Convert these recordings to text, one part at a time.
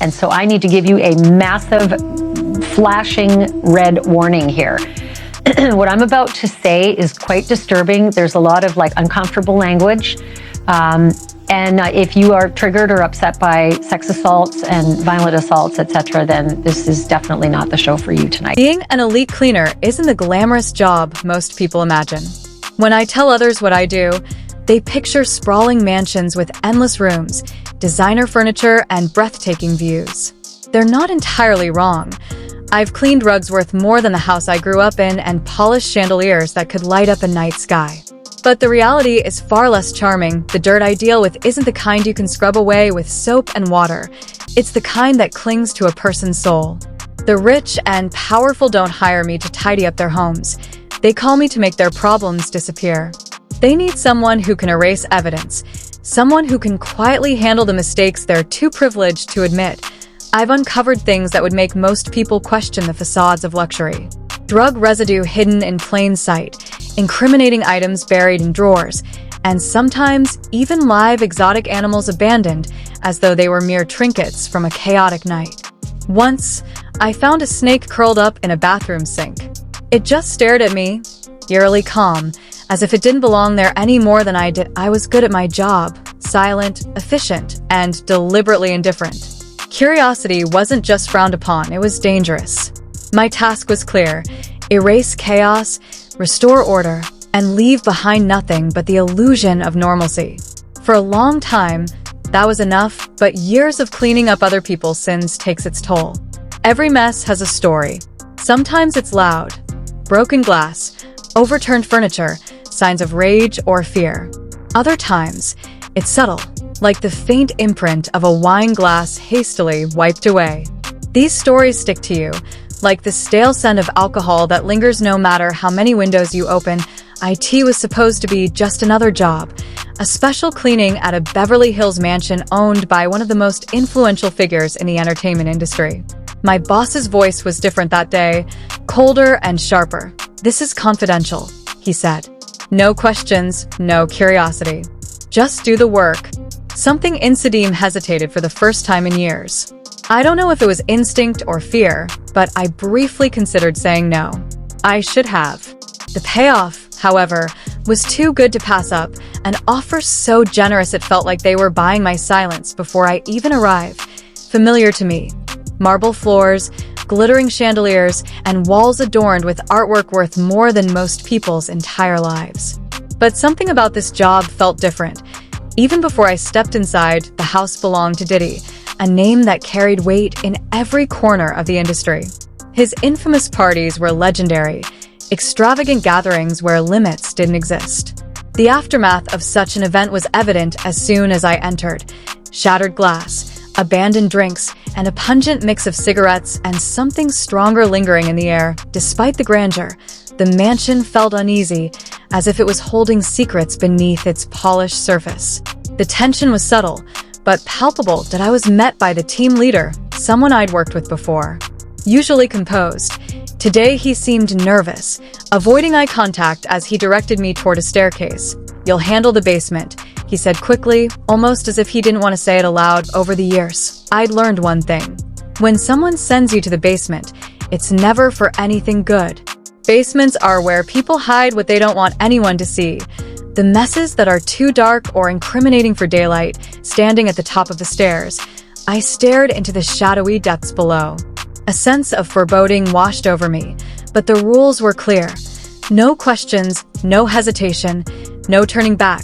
And so I need to give you a massive flashing red warning here. What I'm about to say is quite disturbing. There's a lot of uncomfortable language. And if you are triggered or upset by sex assaults and violent assaults, etc., then this is definitely not the show for you tonight. Being an elite cleaner isn't the glamorous job most people imagine. When I tell others what I do, they picture sprawling mansions with endless rooms, designer furniture, and breathtaking views. They're not entirely wrong. I've cleaned rugs worth more than the house I grew up in and polished chandeliers that could light up a night sky. But the reality is far less charming. The dirt I deal with isn't the kind you can scrub away with soap and water. It's the kind that clings to a person's soul. The rich and powerful don't hire me to tidy up their homes. They call me to make their problems disappear. They need someone who can erase evidence, someone who can quietly handle the mistakes they're too privileged to admit. I've uncovered things that would make most people question the facades of luxury. Drug residue hidden in plain sight, incriminating items buried in drawers, and sometimes even live exotic animals abandoned as though they were mere trinkets from a chaotic night. Once, I found a snake curled up in a bathroom sink. It just stared at me, eerily calm, as if it didn't belong there any more than I did. I was good at my job, silent, efficient, and deliberately indifferent. Curiosity wasn't just frowned upon, it was dangerous. My task was clear: erase chaos, restore order, and leave behind nothing but the illusion of normalcy. For a long time, that was enough, but years of cleaning up other people's sins takes its toll. Every mess has a story. Sometimes it's loud: broken glass, overturned furniture, signs of rage or fear. Other times, it's subtle, like the faint imprint of a wine glass hastily wiped away. These stories stick to you, like the stale scent of alcohol that lingers no matter how many windows you open. IT was supposed to be just another job, a special cleaning at a Beverly Hills mansion owned by one of the most influential figures in the entertainment industry. My boss's voice was different that day, colder and sharper. "This is confidential," he said. "No questions, no curiosity. Just do the work." Something inside me hesitated for the first time in years. I don't know if it was instinct or fear, but I briefly considered saying no. I should have. The payoff, however, was too good to pass up, an offer so generous it felt like they were buying my silence before I even arrived. Familiar to me. Marble floors, glittering chandeliers, and walls adorned with artwork worth more than most people's entire lives. But something about this job felt different. Even before I stepped inside, the house belonged to Diddy, a name that carried weight in every corner of the industry. His infamous parties were legendary, extravagant gatherings where limits didn't exist. The aftermath of such an event was evident as soon as I entered. Shattered glass, abandoned drinks, and a pungent mix of cigarettes and something stronger lingering in the air. Despite the grandeur, the mansion felt uneasy, as if it was holding secrets beneath its polished surface. The tension was subtle, but palpable that I was met by the team leader, someone I'd worked with before. Usually composed, today he seemed nervous, avoiding eye contact as he directed me toward a staircase. "You'll handle the basement," he said quickly, almost as if he didn't want to say it aloud. Over the years, I'd learned one thing. When someone sends you to the basement, it's never for anything good. Basements are where people hide what they don't want anyone to see. The messes that are too dark or incriminating for daylight. Standing at the top of the stairs, I stared into the shadowy depths below. A sense of foreboding washed over me, but the rules were clear. No questions, no hesitation, no turning back.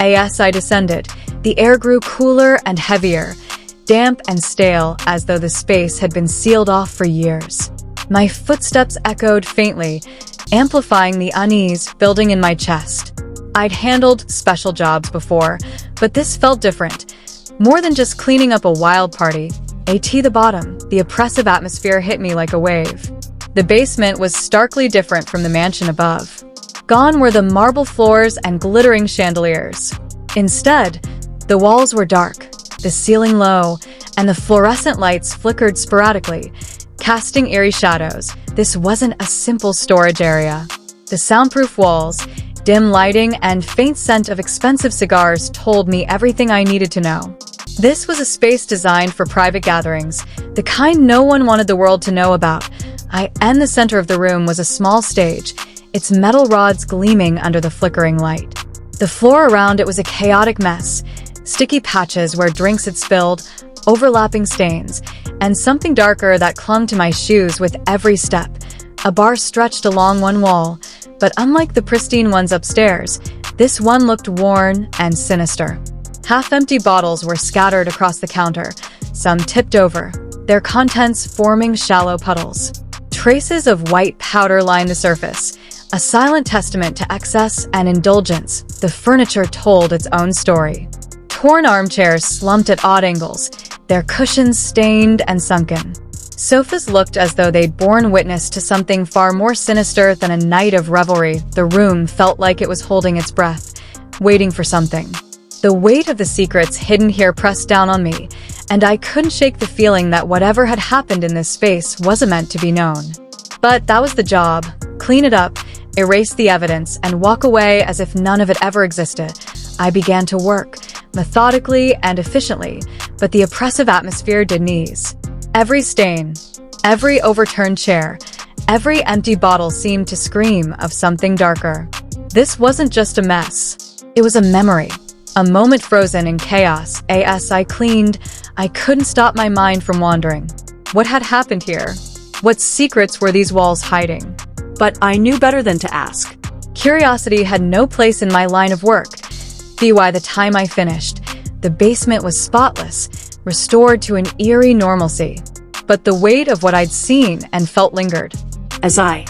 As I descended, the air grew cooler and heavier, damp and stale, as though the space had been sealed off for years. My footsteps echoed faintly, amplifying the unease building in my chest. I'd handled special jobs before, but this felt different. More than just cleaning up a wild party. At the bottom, the oppressive atmosphere hit me like a wave. The basement was starkly different from the mansion above. Gone were the marble floors and glittering chandeliers. Instead, the walls were dark, the ceiling low, and the fluorescent lights flickered sporadically, casting eerie shadows. This wasn't a simple storage area. The soundproof walls, dim lighting, and faint scent of expensive cigars told me everything I needed to know. This was a space designed for private gatherings, the kind no one wanted the world to know about. In the center of the room was a small stage, its metal rods gleaming under the flickering light. The floor around it was a chaotic mess, sticky patches where drinks had spilled, overlapping stains, and something darker that clung to my shoes with every step. A bar stretched along one wall, but unlike the pristine ones upstairs, this one looked worn and sinister. Half-empty bottles were scattered across the counter, some tipped over, their contents forming shallow puddles. Traces of white powder lined the surface, a silent testament to excess and indulgence. The furniture told its own story. Torn armchairs slumped at odd angles, their cushions stained and sunken. Sofas looked as though they'd borne witness to something far more sinister than a night of revelry. The room felt like it was holding its breath, waiting for something. The weight of the secrets hidden here pressed down on me, and I couldn't shake the feeling that whatever had happened in this space wasn't meant to be known. But that was the job. Clean it up, erase the evidence, and walk away as if none of it ever existed. I began to work, methodically and efficiently, but the oppressive atmosphere didn't ease. Every stain, every overturned chair, every empty bottle seemed to scream of something darker. This wasn't just a mess. It was a memory. A moment frozen in chaos. As I cleaned, I couldn't stop my mind from wandering. What had happened here? What secrets were these walls hiding? But I knew better than to ask. Curiosity had no place in my line of work. By the time I finished, the basement was spotless, restored to an eerie normalcy. But the weight of what I'd seen and felt lingered. As I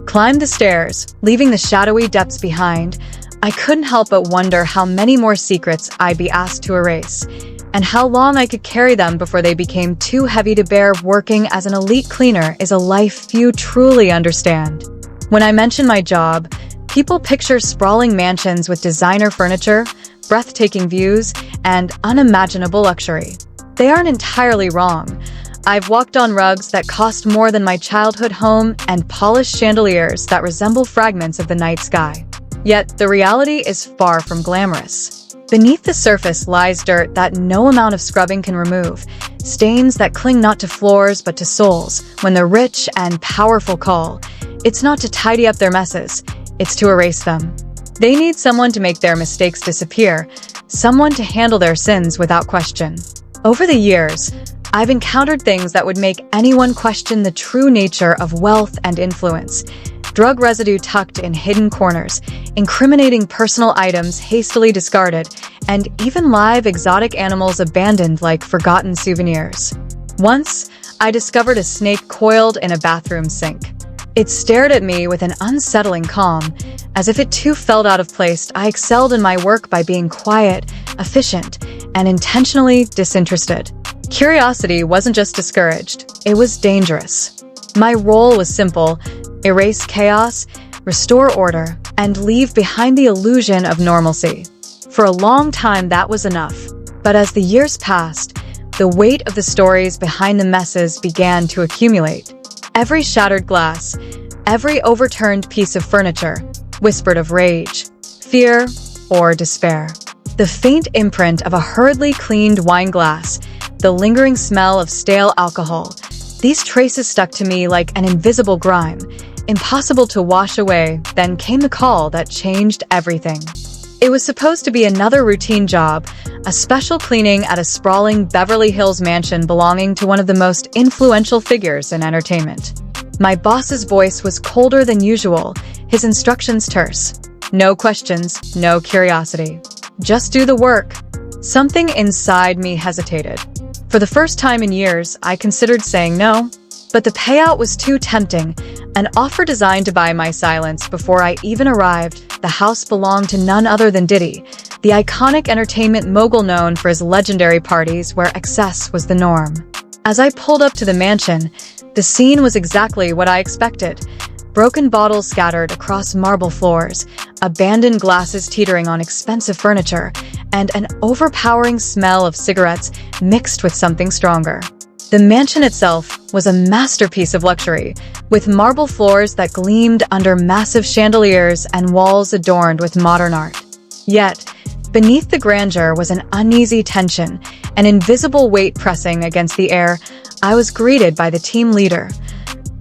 climbed the stairs, leaving the shadowy depths behind, I couldn't help but wonder how many more secrets I'd be asked to erase, and how long I could carry them before they became too heavy to bear. Working as an elite cleaner is a life few truly understand. When I mention my job, people picture sprawling mansions with designer furniture, breathtaking views, and unimaginable luxury. They aren't entirely wrong. I've walked on rugs that cost more than my childhood home and polished chandeliers that resemble fragments of the night sky. Yet the reality is far from glamorous. Beneath the surface lies dirt that no amount of scrubbing can remove, stains that cling not to floors but to souls. When the rich and powerful call, it's not to tidy up their messes, it's to erase them. They need someone to make their mistakes disappear, someone to handle their sins without question. Over the years, I've encountered things that would make anyone question the true nature of wealth and influence. Drug residue tucked in hidden corners, incriminating personal items hastily discarded, and even live exotic animals abandoned like forgotten souvenirs. Once, I discovered a snake coiled in a bathroom sink. It stared at me with an unsettling calm, as if it too felt out of place. I excelled in my work by being quiet, efficient, and intentionally disinterested. Curiosity wasn't just discouraged, it was dangerous. My role was simple: erase chaos, restore order, and leave behind the illusion of normalcy. For a long time, that was enough. But as the years passed, the weight of the stories behind the messes began to accumulate. Every shattered glass, every overturned piece of furniture, whispered of rage, fear, or despair. The faint imprint of a hurriedly cleaned wine glass, the lingering smell of stale alcohol, these traces stuck to me like an invisible grime, impossible to wash away. Then came the call that changed everything. It was supposed to be another routine job, a special cleaning at a sprawling Beverly Hills mansion belonging to one of the most influential figures in entertainment. My boss's voice was colder than usual, his instructions terse. No questions, no curiosity. Just do the work. Something inside me hesitated. For the first time in years, I considered saying no, but the payout was too tempting, an offer designed to buy my silence. Before I even arrived, the house belonged to none other than Diddy, the iconic entertainment mogul known for his legendary parties where excess was the norm. As I pulled up to the mansion, the scene was exactly what I expected. Broken bottles scattered across marble floors, abandoned glasses teetering on expensive furniture, and an overpowering smell of cigarettes mixed with something stronger. The mansion itself was a masterpiece of luxury, with marble floors that gleamed under massive chandeliers and walls adorned with modern art. Yet, beneath the grandeur was an uneasy tension, an invisible weight pressing against the air, I was greeted by the team leader,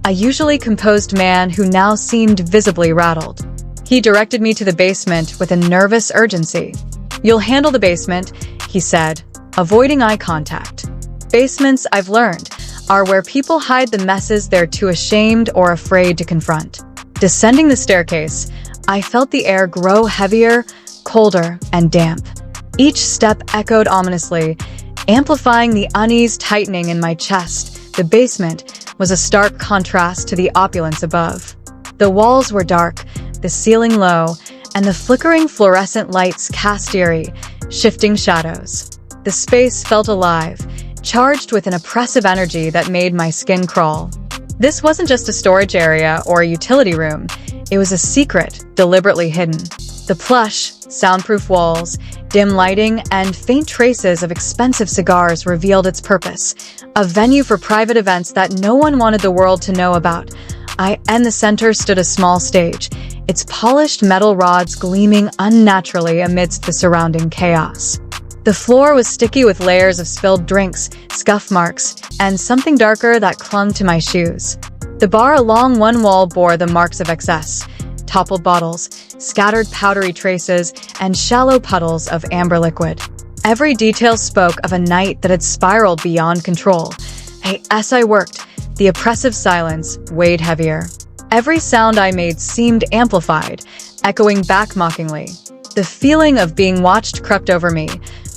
a usually composed man who now seemed visibly rattled. He directed me to the basement with a nervous urgency. "You'll handle the basement," he said, avoiding eye contact. Basements, I've learned, are where people hide the messes they're too ashamed or afraid to confront. Descending the staircase, I felt the air grow heavier, colder, and damp. Each step echoed ominously, amplifying the unease tightening in my chest. The basement was a stark contrast to the opulence above. The walls were dark, the ceiling low, and the flickering fluorescent lights cast eerie, shifting shadows. The space felt alive, charged with an oppressive energy that made my skin crawl. This wasn't just a storage area or a utility room. It was a secret, deliberately hidden. The plush, soundproof walls, dim lighting, and faint traces of expensive cigars revealed its purpose, a venue for private events that no one wanted the world to know about. In the center stood a small stage, its polished metal rods gleaming unnaturally amidst the surrounding chaos. The floor was sticky with layers of spilled drinks, scuff marks, and something darker that clung to my shoes. The bar along one wall bore the marks of excess: toppled bottles, scattered powdery traces, and shallow puddles of amber liquid. Every detail spoke of a night that had spiraled beyond control. As I worked, the oppressive silence weighed heavier. Every sound I made seemed amplified, echoing back mockingly. The feeling of being watched crept over me,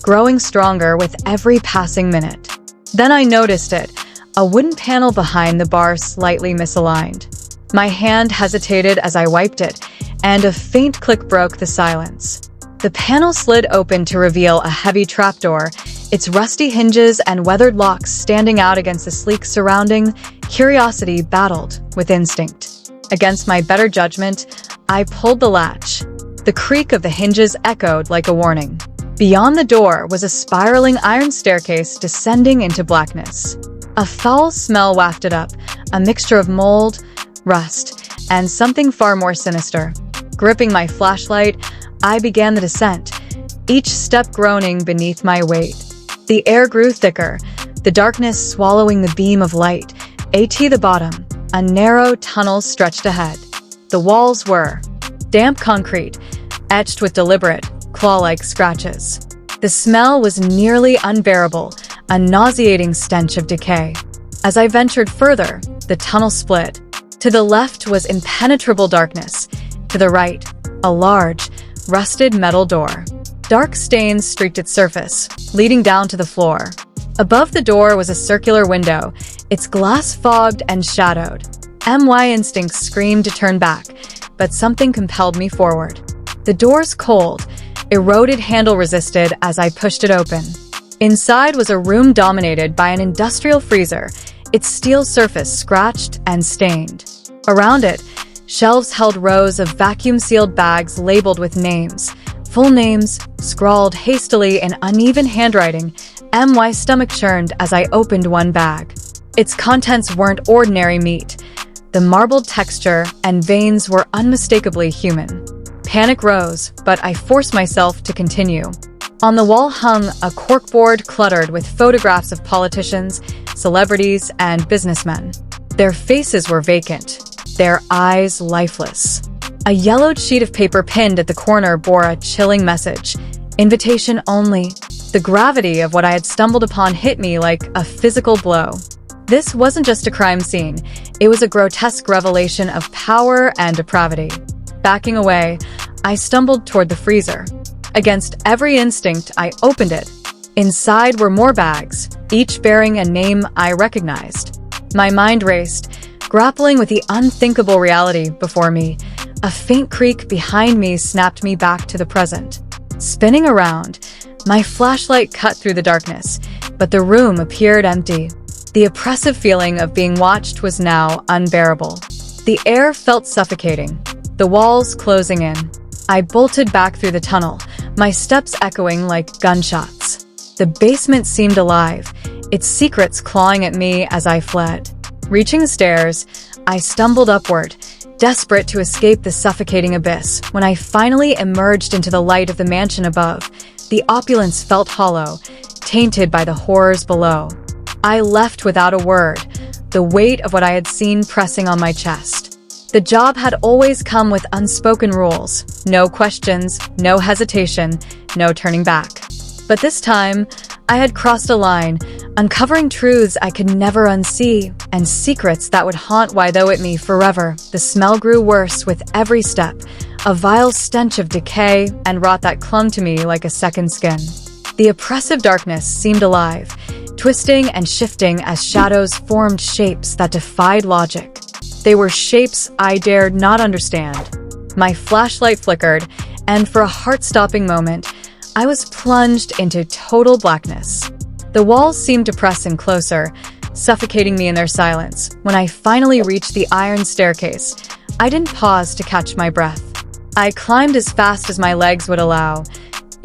growing stronger with every passing minute. Then I noticed it, a wooden panel behind the bar slightly misaligned. My hand hesitated as I wiped it, and a faint click broke the silence. The panel slid open to reveal a heavy trapdoor, its rusty hinges and weathered locks standing out against the sleek surrounding. Curiosity battled with instinct. Against my better judgment, I pulled the latch. The creak of the hinges echoed like a warning. Beyond the door was a spiraling iron staircase descending into blackness. A foul smell wafted up, a mixture of mold, rust, and something far more sinister. Gripping my flashlight, I began the descent, each step groaning beneath my weight. The air grew thicker, the darkness swallowing the beam of light. At the bottom, a narrow tunnel stretched ahead. The walls were damp concrete, etched with deliberate, claw-like scratches. The smell was nearly unbearable, a nauseating stench of decay. As I ventured further, the tunnel split. To the left was impenetrable darkness. To the right, a large, rusted metal door. Dark stains streaked its surface, leading down to the floor. Above the door was a circular window, its glass fogged and shadowed. My instincts screamed to turn back, but something compelled me forward. The door's cold, eroded handle resisted as I pushed it open. Inside was a room dominated by an industrial freezer, its steel surface scratched and stained. Around it, shelves held rows of vacuum-sealed bags labeled with names, full names, scrawled hastily in uneven handwriting. My stomach churned as I opened one bag. Its contents weren't ordinary meat. The marbled texture and veins were unmistakably human. Panic rose, but I forced myself to continue. On the wall hung a corkboard cluttered with photographs of politicians, celebrities, and businessmen. Their faces were vacant, their eyes lifeless. A yellowed sheet of paper pinned at the corner bore a chilling message: "Invitation only." The gravity of what I had stumbled upon hit me like a physical blow. This wasn't just a crime scene, it was a grotesque revelation of power and depravity. Backing away, I stumbled toward the freezer. Against every instinct, I opened it. Inside were more bags, each bearing a name I recognized. My mind raced, grappling with the unthinkable reality before me. A faint creak behind me snapped me back to the present. Spinning around, my flashlight cut through the darkness, but the room appeared empty. The oppressive feeling of being watched was now unbearable. The air felt suffocating, the walls closing in. I bolted back through the tunnel, my steps echoing like gunshots. The basement seemed alive, its secrets clawing at me as I fled. Reaching the stairs, I stumbled upward, desperate to escape the suffocating abyss. When I finally emerged into the light of the mansion above, the opulence felt hollow, tainted by the horrors below. I left without a word, the weight of what I had seen pressing on my chest. The job had always come with unspoken rules, no questions, no hesitation, no turning back. But this time, I had crossed a line, uncovering truths I could never unsee, and secrets that would haunt Wydoo at me forever. The smell grew worse with every step, a vile stench of decay and rot that clung to me like a second skin. The oppressive darkness seemed alive, twisting and shifting as shadows formed shapes that defied logic. They were shapes I dared not understand. My flashlight flickered, and for a heart-stopping moment, I was plunged into total blackness. The walls seemed to press in closer, suffocating me in their silence. When I finally reached the iron staircase, I didn't pause to catch my breath. I climbed as fast as my legs would allow,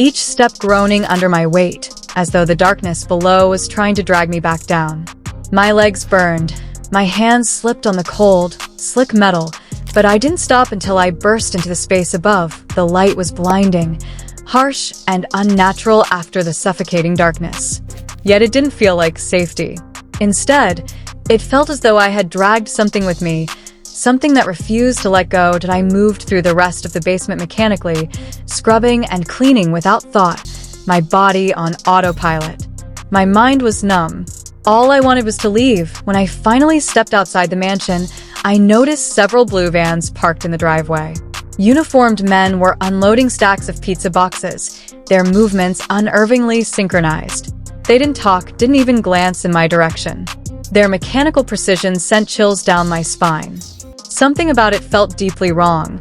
each step groaning under my weight, as though the darkness below was trying to drag me back down. My legs burned, my hands slipped on the cold, slick metal, but I didn't stop until I burst into the space above. The light was blinding, harsh and unnatural after the suffocating darkness. Yet it didn't feel like safety. Instead, it felt as though I had dragged something with me, something that refused to let go. I moved through the rest of the basement mechanically, scrubbing and cleaning without thought, my body on autopilot. My mind was numb. All I wanted was to leave. When I finally stepped outside the mansion, I noticed several blue vans parked in the driveway. Uniformed men were unloading stacks of pizza boxes, their movements unnervingly synchronized. They didn't talk, didn't even glance in my direction. Their mechanical precision sent chills down my spine. Something about it felt deeply wrong,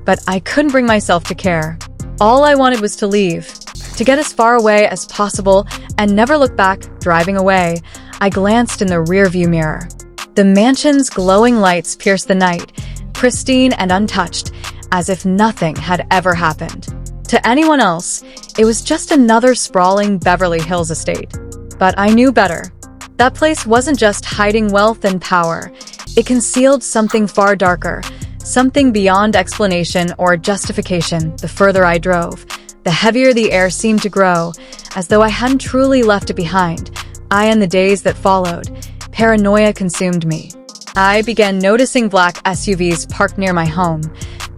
but I couldn't bring myself to care. All I wanted was to leave, to get as far away as possible and never look back. Driving away, I glanced in the rearview mirror. The mansion's glowing lights pierced the night, pristine and untouched, as if nothing had ever happened. To anyone else, it was just another sprawling Beverly Hills estate. But I knew better. That place wasn't just hiding wealth and power. It concealed something far darker, something beyond explanation or justification. The further I drove, the heavier the air seemed to grow, as though I hadn't truly left it behind. In the days that followed, paranoia consumed me. I began noticing black SUVs parked near my home,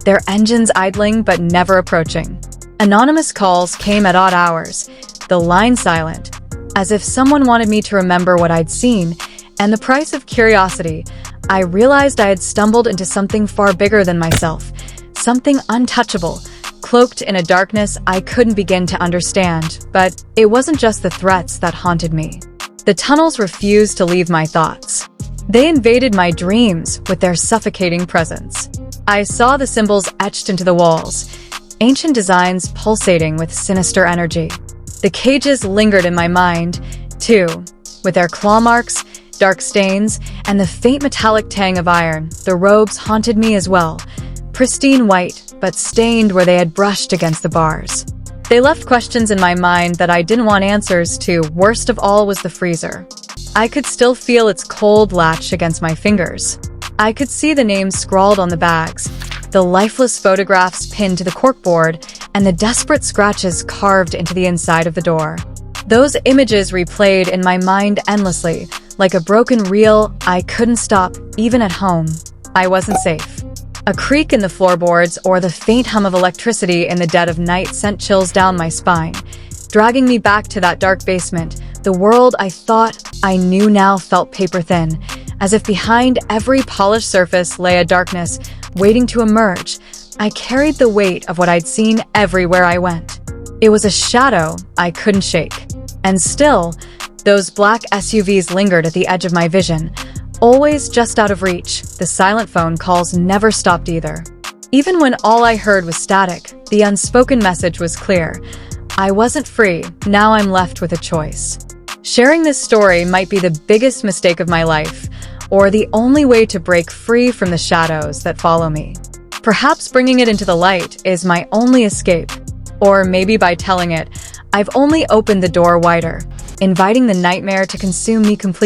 their engines idling but never approaching. Anonymous calls came at odd hours, the line silent, as if someone wanted me to remember what I'd seen, and the price of curiosity, I realized I had stumbled into something far bigger than myself, something untouchable, cloaked in a darkness I couldn't begin to understand. But it wasn't just the threats that haunted me. The tunnels refused to leave my thoughts. They invaded my dreams with their suffocating presence. I saw the symbols etched into the walls, ancient designs pulsating with sinister energy. The cages lingered in my mind, too, with their claw marks, dark stains, and the faint metallic tang of iron. The robes haunted me as well, pristine white, but stained where they had brushed against the bars. They left questions in my mind that I didn't want answers to. Worst of all was the freezer. I could still feel its cold latch against my fingers. I could see the names scrawled on the bags, the lifeless photographs pinned to the corkboard, and the desperate scratches carved into the inside of the door. Those images replayed in my mind endlessly, like a broken reel. I couldn't stop, even at home. I wasn't safe. A creak in the floorboards or the faint hum of electricity in the dead of night sent chills down my spine, dragging me back to that dark basement. The world I thought I knew now felt paper-thin, as if behind every polished surface lay a darkness waiting to emerge. I carried the weight of what I'd seen everywhere I went. It was a shadow I couldn't shake. And still, those black SUVs lingered at the edge of my vision, always just out of reach. The silent phone calls never stopped either. Even when all I heard was static, the unspoken message was clear. I wasn't free. Now I'm left with a choice. Sharing this story might be the biggest mistake of my life, or the only way to break free from the shadows that follow me. Perhaps bringing it into the light is my only escape. Or maybe by telling it, I've only opened the door wider, inviting the nightmare to consume me completely.